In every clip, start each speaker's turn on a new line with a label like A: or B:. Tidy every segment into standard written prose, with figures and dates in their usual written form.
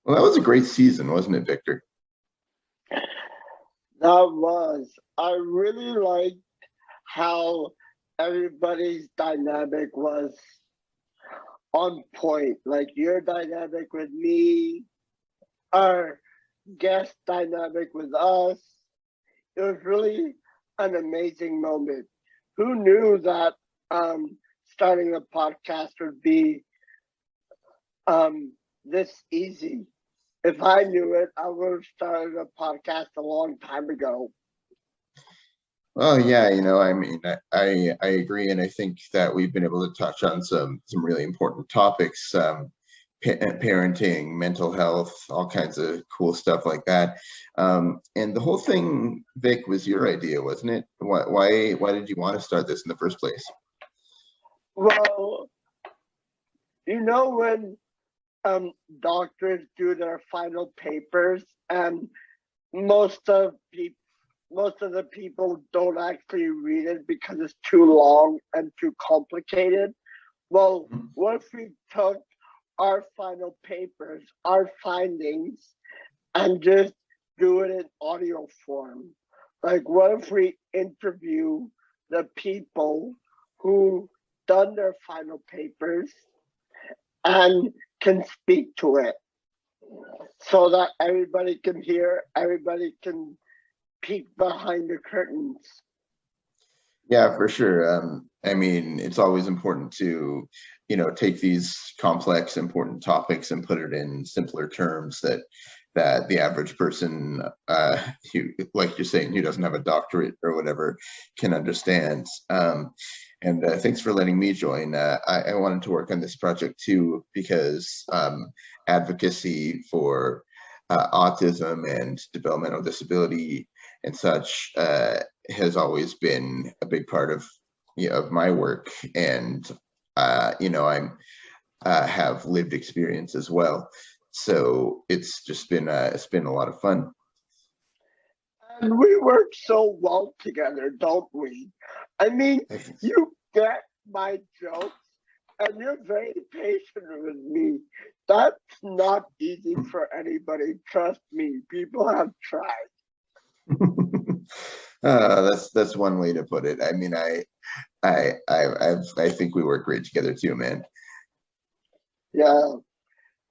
A: Well, that was a great season, wasn't it, Victor?
B: That was. I really liked how everybody's dynamic was on point. Like your dynamic with me, our guest dynamic with us. It was really an amazing moment. Who knew that starting a podcast would be this easy? If I knew it, I would have started a podcast a long time ago.
A: Well, yeah, I mean, I agree, and I think that we've been able to touch on some really important topics, parenting, mental health, all kinds of cool stuff like that. And the whole thing, Vic, was your idea, wasn't it? Why did you want to start this in the first place?
B: Well, when doctors do their final papers and most of people most of the people don't actually read it because it's too long and too complicated. Well, what if we took our final papers, our findings, and just do it in audio form? Like, what if we interview the people who done their final papers and can speak to it so that everybody can hear, everybody can peek behind the curtains?
A: Yeah, for sure. I mean, it's always important to, take these complex, important topics and put it in simpler terms that the average person, who, like you're saying, who doesn't have a doctorate or whatever, can understand. And thanks for letting me join. I wanted to work on this project too because advocacy for autism and developmental disability and such has always been a big part of of my work, and I'm have lived experience as well. So it's been a lot of fun.
B: And we work so well together, don't we? I mean, you get my jokes and you're very patient with me. That's not easy for anybody. Trust me, people have tried.
A: That's one way to put it. I mean, I think we work great together too, man.
B: Yeah,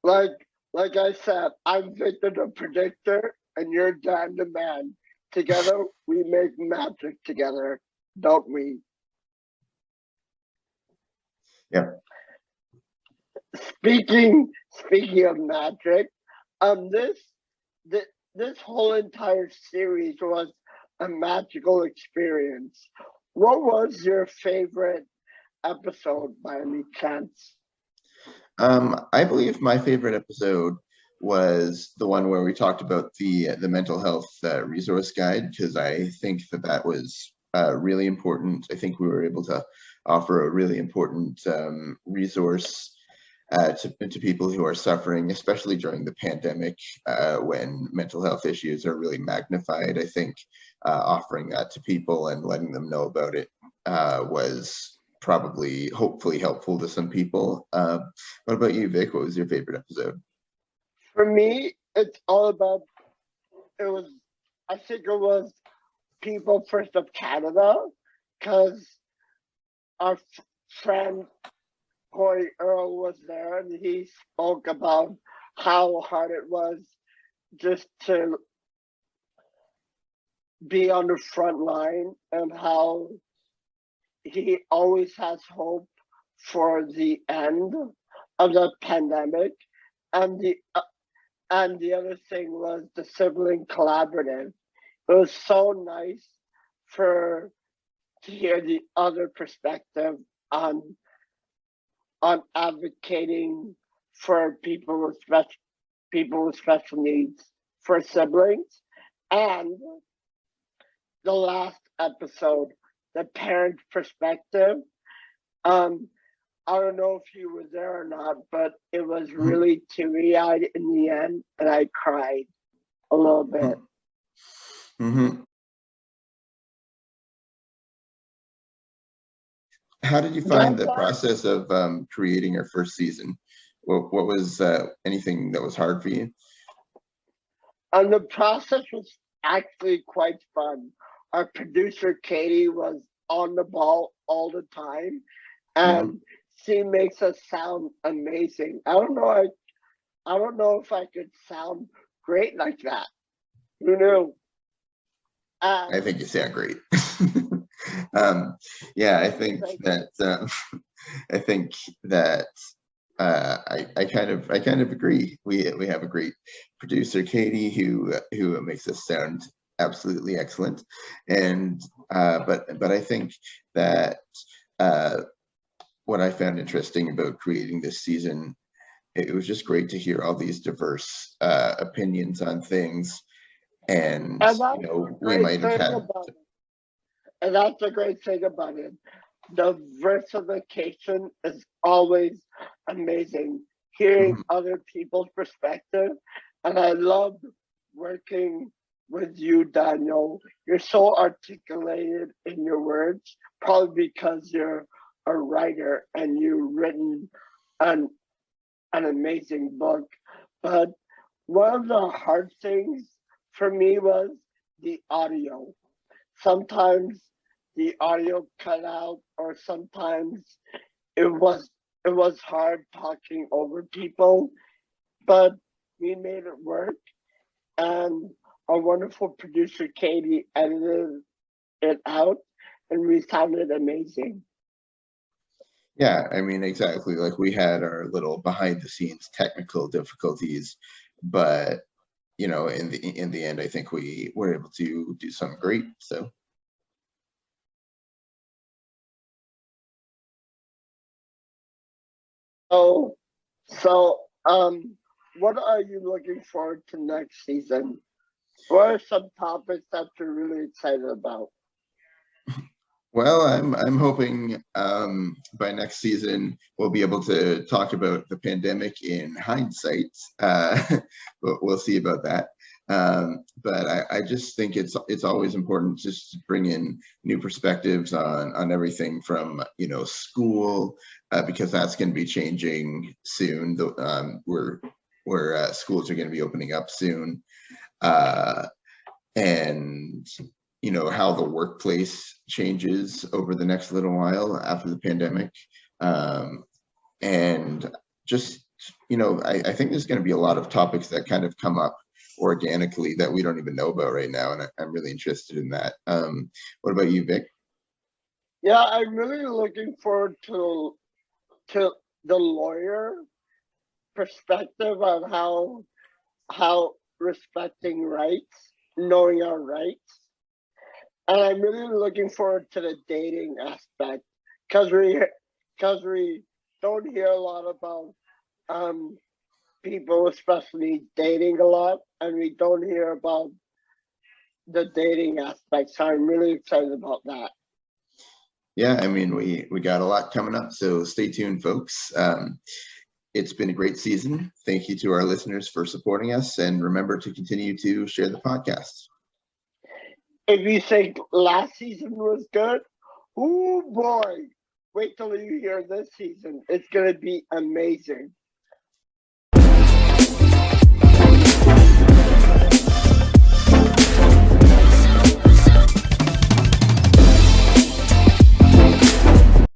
B: like like I said, I'm Victor the Predictor, and you're Dan the Man. Together, we make magic together, don't we?
A: Yeah.
B: Speaking of magic, this this whole entire series was a magical experience. What was your favorite episode by any chance?
A: I believe my favorite episode was the one where we talked about the mental health resource guide, because I think that was really important. I think we were able to offer a really important resource to people who are suffering, especially during the pandemic, when mental health issues are really magnified. I think offering that to people and letting them know about it was probably, hopefully, helpful to some people. What about you, Vic? What was your favorite episode?
B: For me, it's all about it was. I think it was People First of Canada, because our friend Corey Earl was there and he spoke about how hard it was just to be on the front line and how he always has hope for the end of the pandemic. And the other thing was the sibling collaborative. It was so nice for to hear the other perspective on advocating for people with special needs, for siblings, and the last episode, the parent perspective. Um, I don't know if you were there or not, but it was really teary eyed in the end, and I cried a little bit.
A: Mm-hmm. How did you find
B: That's
A: the
B: why
A: process of creating your first season? what was anything that was hard for you?
B: And the process was actually quite fun. Our producer Katie was on the ball all the time,
A: Mhm.
B: and she makes us sound amazing. I don't know if I could sound great like that. Who knew?
A: I
B: And
A: think you sound great. Yeah,
B: thank you.
A: I think that I kind of agree. We have a great producer, Katie, who makes us sound absolutely excellent. And but I think that uh, what I found interesting about creating this season, it was just great to hear all these diverse opinions on things. And
B: And that's the
A: we
B: great
A: might have
B: thing
A: had.
B: about it. And that's the great thing about it. Diversification is always amazing. Hearing
A: Mhm.
B: other people's perspective, and I love working with you, Daniel. You're so articulated in your words, probably because you're a writer and you've written an an amazing book. But one of the hard things for me was the audio. Sometimes the audio cut out, or sometimes it was it was hard talking over people, but we made it work, and our wonderful producer Katie edited it out, and we sounded amazing.
A: Yeah, I mean, exactly. Like we had our little behind the scenes technical difficulties, but in the end, I think we were able to do something great. So
B: So, so what are you looking forward to next season? What are some topics that you're really excited about?
A: well, I'm hoping by next season we'll be able to talk about the pandemic in hindsight. But we'll see about that. But I just think it's always important just to bring in new perspectives on everything from school, because that's going to be changing soon. Where schools are going to be opening up soon. Uh, and how the workplace changes over the next little while after the pandemic, and just I think there's going to be a lot of topics that kind of come up organically that we don't even know about right now, and I'm really interested in that. What about you, Vic?
B: Yeah, I'm really looking forward to the lawyer perspective on how respecting rights, knowing our rights, and I'm really looking forward to the dating aspect because we don't hear a lot about um people, especially dating a lot, and we don't hear about the dating aspect. So I'm really excited about that.
A: Yeah, I mean, we got a lot coming up, so stay tuned, folks. It's been a great season. Thank you to our listeners for supporting us, and remember to continue to share the podcast.
B: If you think last season was good, oh boy, wait till you hear this season. It's gonna be amazing.